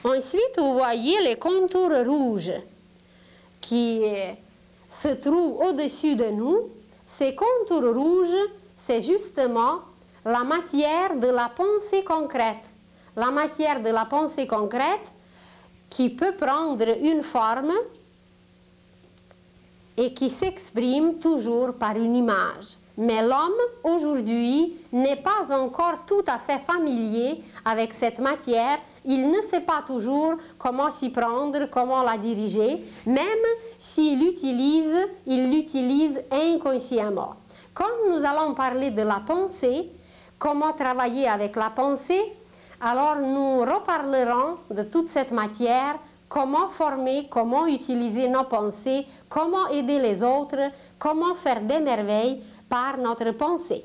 Ensuite, vous voyez les contours rouges qui se trouve au-dessus de nous, ces contours rouges, c'est justement la matière de la pensée concrète. La matière de la pensée concrète qui peut prendre une forme et qui s'exprime toujours par une image. Mais l'homme, aujourd'hui, n'est pas encore tout à fait familier avec cette matière. Il ne sait pas toujours comment s'y prendre, comment la diriger, même s'il l'utilise, il l'utilise inconsciemment. Comme nous allons parler de la pensée, comment travailler avec la pensée, alors nous reparlerons de toute cette matière, comment former, comment utiliser nos pensées, comment aider les autres, comment faire des merveilles par notre pensée.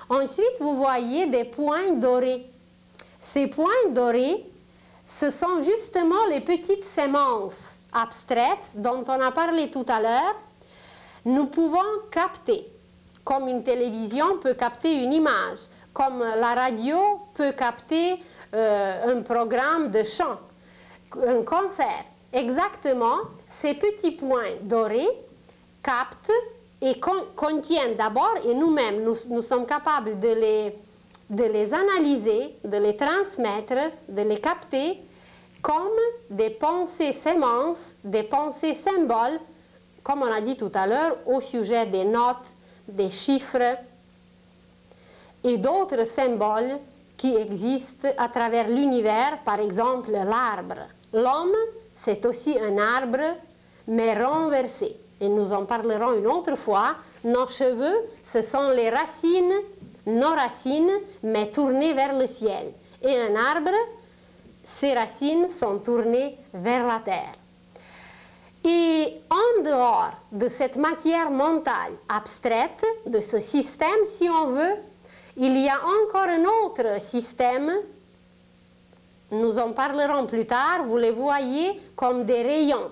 Ensuite, vous voyez des points dorés. Ces points dorés, ce sont justement les petites sémences abstraites dont on a parlé tout à l'heure. Nous pouvons capter, comme une télévision peut capter une image, comme la radio peut capter un programme de chant, un concert. Exactement, ces petits points dorés captent et contiennent d'abord, et nous-mêmes, nous sommes capables de les analyser, de les transmettre, de les capter comme des pensées sémences, des pensées symboles, comme on a dit tout à l'heure, au sujet des notes, des chiffres et d'autres symboles qui existent à travers l'univers, par exemple l'arbre. L'homme, c'est aussi un arbre, mais renversé. Et nous en parlerons une autre fois. Nos cheveux, ce sont les racines, nos racines, mais tournées vers le ciel. Et un arbre, ses racines sont tournées vers la terre. Et en dehors de cette matière mentale abstraite, de ce système, si on veut, il y a encore un autre système. Nous en parlerons plus tard. Vous les voyez comme des rayons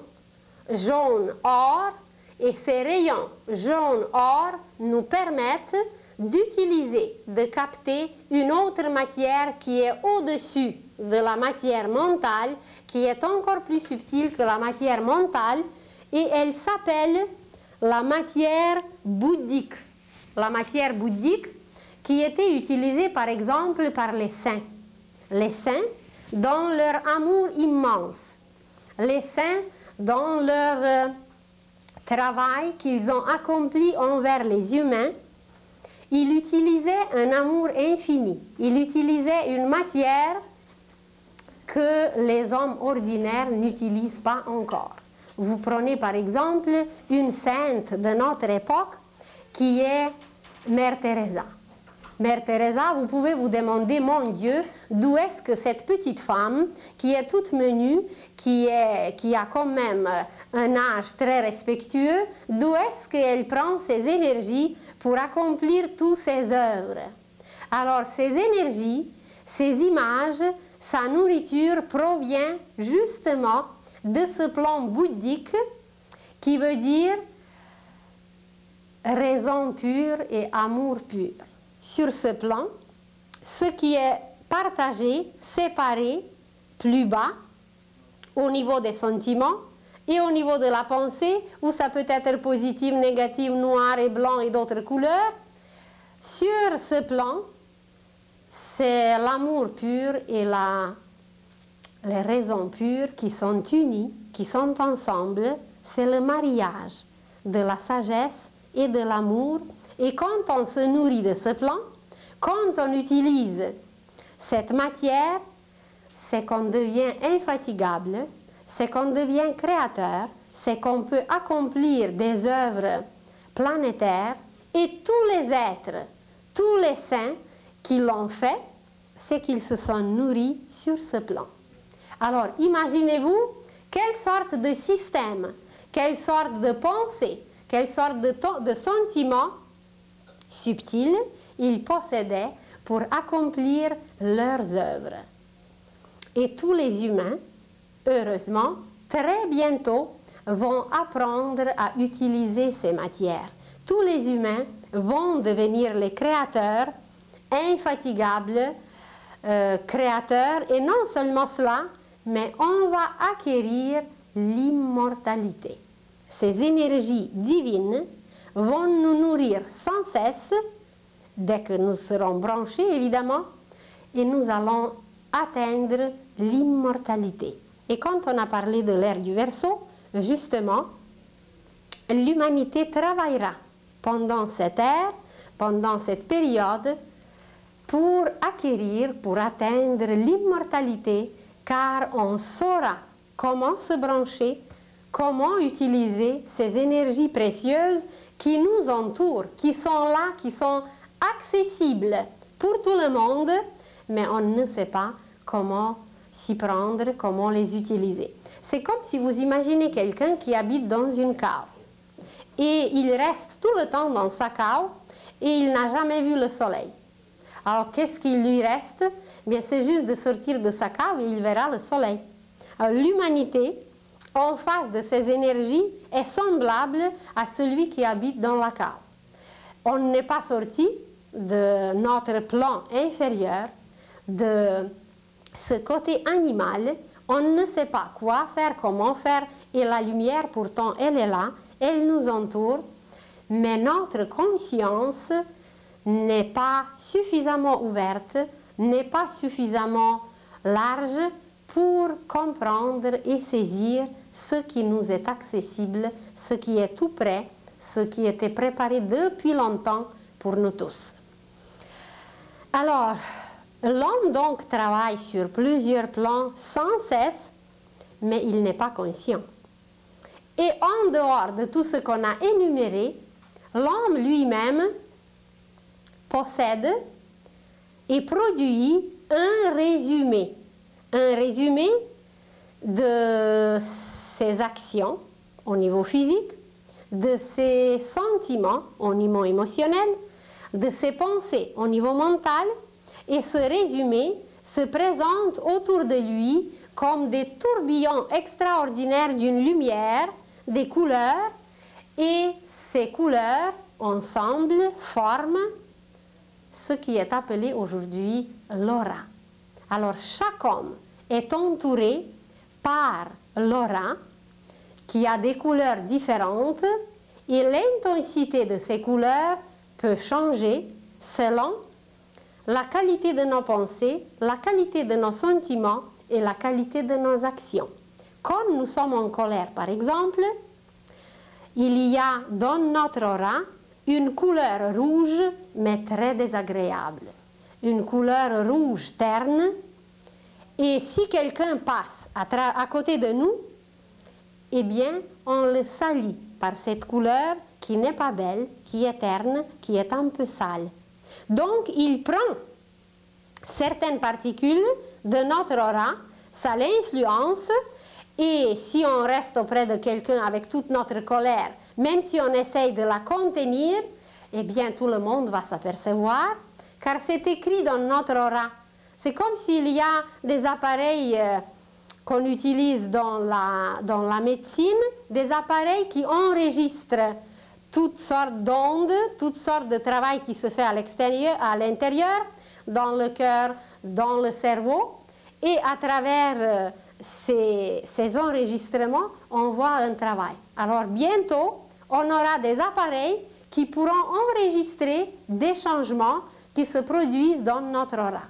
jaune-or. Et ces rayons jaune-or nous permettent d'utiliser, de capter une autre matière qui est au-dessus de la matière mentale, qui est encore plus subtile que la matière mentale, et elle s'appelle la matière bouddhique. La matière bouddhique qui était utilisée par exemple par les saints. Les saints dans leur amour immense. Les saints dans leur travail qu'ils ont accompli envers les humains, il utilisait un amour infini. Il utilisait une matière que les hommes ordinaires n'utilisent pas encore. Vous prenez par exemple une sainte de notre époque qui est Mère Teresa. Mère Teresa, vous pouvez vous demander, mon Dieu, d'où est-ce que cette petite femme, qui est toute menue, qui a quand même un âge très respectueux, d'où est-ce qu'elle prend ses énergies pour accomplir toutes ses œuvres? Alors, ces énergies, ces images, sa nourriture provient justement de ce plan bouddhique qui veut dire raison pure et amour pur. Sur ce plan, ce qui est partagé, séparé, plus bas, au niveau des sentiments et au niveau de la pensée, où ça peut être positif, négatif, noir et blanc et d'autres couleurs, sur ce plan, c'est l'amour pur et les raisons pures qui sont unies, qui sont ensemble. C'est le mariage de la sagesse et de l'amour. Et quand on se nourrit de ce plan, quand on utilise cette matière, c'est qu'on devient infatigable, c'est qu'on devient créateur, c'est qu'on peut accomplir des œuvres planétaires, et tous les êtres, tous les saints qui l'ont fait, c'est qu'ils se sont nourris sur ce plan. Alors, imaginez-vous quelle sorte de système, quelle sorte de pensée, quelle sorte de sentiment subtils ils possédaient pour accomplir leurs œuvres. Et tous les humains, heureusement, très bientôt, vont apprendre à utiliser ces matières. Tous les humains vont devenir les créateurs, infatigables créateurs, et non seulement cela, mais on va acquérir l'immortalité. ces énergies divines vont nous nourrir sans cesse, dès que nous serons branchés évidemment, et nous allons atteindre l'immortalité. Et quand on a parlé de l'ère du Verseau, justement, l'humanité travaillera pendant cette ère, pendant cette période, pour acquérir, pour atteindre l'immortalité, car on saura comment se brancher, comment utiliser ces énergies précieuses qui nous entourent, qui sont là, qui sont accessibles pour tout le monde, mais on ne sait pas comment s'y prendre, comment les utiliser. C'est comme si vous imaginez quelqu'un qui habite dans une cave et il reste tout le temps dans sa cave et il n'a jamais vu le soleil. Alors qu'est-ce qu'il lui reste? Bien, c'est juste de sortir de sa cave et il verra le soleil. L'humanité, en face de ces énergies, est semblable à celui qui habite dans la cave. On n'est pas sorti de notre plan inférieur, de ce côté animal, on ne sait pas quoi faire, comment faire, et la lumière pourtant elle est là, elle nous entoure, mais notre conscience n'est pas suffisamment ouverte, n'est pas suffisamment large pour comprendre et saisir ce qui nous est accessible, ce qui est tout près, ce qui était préparé depuis longtemps pour nous tous. Alors, l'homme donc travaille sur plusieurs plans sans cesse, mais il n'est pas conscient. Et en dehors de tout ce qu'on a énuméré, l'homme lui-même possède et produit un résumé de ses actions au niveau physique, de ses sentiments au niveau émotionnel, de ses pensées au niveau mental, et ce résumé se présente autour de lui comme des tourbillons extraordinaires d'une lumière, des couleurs, et ces couleurs, ensemble, forment ce qui est appelé aujourd'hui l'aura. Alors chaque homme est entouré par l'aura qui a des couleurs différentes et l'intensité de ces couleurs peut changer selon la qualité de nos pensées, la qualité de nos sentiments et la qualité de nos actions. Quand nous sommes en colère, par exemple, il y a dans notre aura une couleur rouge, mais très désagréable. Une couleur rouge terne. Et si quelqu'un passe à côté de nous, eh bien, on le salit par cette couleur qui n'est pas belle, qui est terne, qui est un peu sale. Donc, il prend certaines particules de notre aura, ça l'influence, et si on reste auprès de quelqu'un avec toute notre colère, même si on essaye de la contenir, eh bien, tout le monde va s'apercevoir, car c'est écrit dans notre aura. C'est comme s'il y a des appareils qu'on utilise dans la médecine, des appareils qui enregistrent toutes sortes d'ondes, toutes sortes de travail qui se fait à l'intérieur, dans le cœur, dans le cerveau, et à travers ces enregistrements, on voit un travail. Alors bientôt, on aura des appareils qui pourront enregistrer des changements qui se produisent dans notre aura.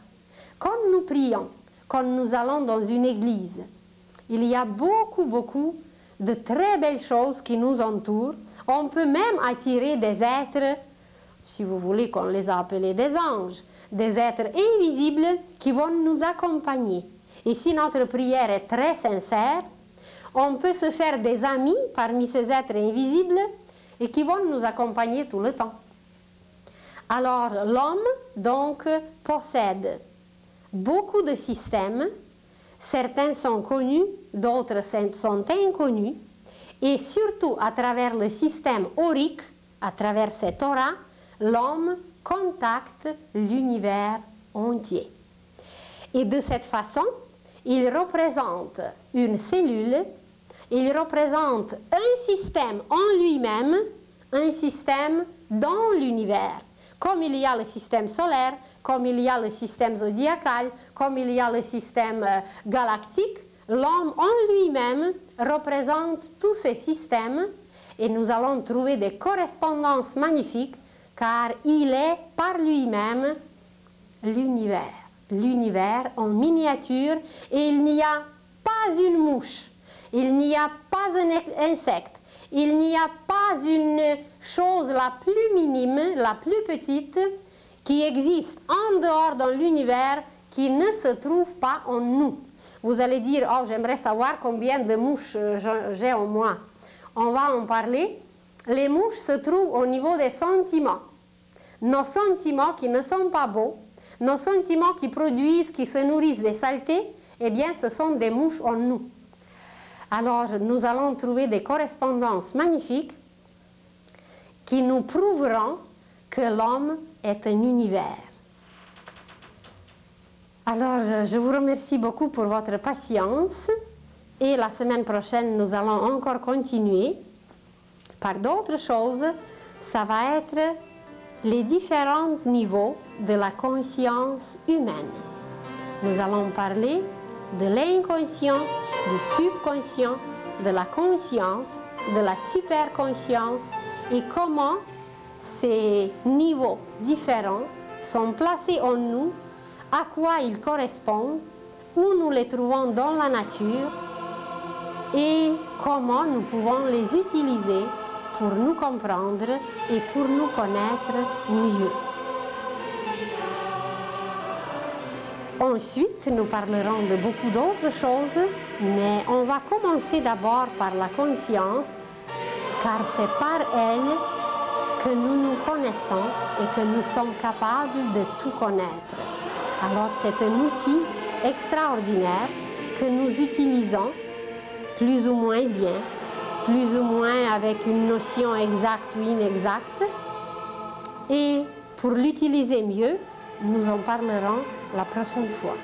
Quand nous prions, quand nous allons dans une église, il y a beaucoup de très belles choses qui nous entourent. On peut même attirer des êtres, si vous voulez qu'on les appelle des anges, des êtres invisibles qui vont nous accompagner. Et si notre prière est très sincère, on peut se faire des amis parmi ces êtres invisibles et qui vont nous accompagner tout le temps. Alors l'homme donc possède beaucoup de systèmes, certains sont connus, d'autres sont inconnus, et surtout à travers le système aurique, à travers cette aura, l'homme contacte l'univers entier. Et de cette façon, il représente une cellule, il représente un système en lui-même, un système dans l'univers. Comme il y a le système solaire, comme il y a le système zodiacal, comme il y a le système galactique, l'homme en lui-même représente tous ces systèmes et nous allons trouver des correspondances magnifiques car il est par lui-même l'univers. L'univers en miniature et il n'y a pas une mouche, il n'y a pas un insecte, il n'y a pas une chose la plus minime, la plus petite qui existe en dehors dans l'univers qui ne se trouve pas en nous. Vous allez dire, oh j'aimerais savoir combien de mouches j'ai en moi. On va en parler. Les mouches se trouvent au niveau des sentiments. Nos sentiments qui ne sont pas beaux, nos sentiments qui produisent, qui se nourrissent des saletés, eh bien ce sont des mouches en nous. Alors nous allons trouver des correspondances magnifiques qui nous prouveront que l'homme est un univers. Alors je vous remercie beaucoup pour votre patience et la semaine prochaine nous allons encore continuer par d'autres choses. Ça va être les différents niveaux de la conscience humaine. Nous allons parler de l'inconscient, du subconscient, de la conscience, de la superconscience et comment ces niveaux différents sont placés en nous, à quoi ils correspondent, où nous les trouvons dans la nature et comment nous pouvons les utiliser pour nous comprendre et pour nous connaître mieux. Ensuite, nous parlerons de beaucoup d'autres choses, mais on va commencer d'abord par la conscience, car c'est par elle que nous nous connaissons et que nous sommes capables de tout connaître. Alors c'est un outil extraordinaire que nous utilisons plus ou moins bien, plus ou moins avec une notion exacte ou inexacte. Et pour l'utiliser mieux, nous en parlerons la prochaine fois.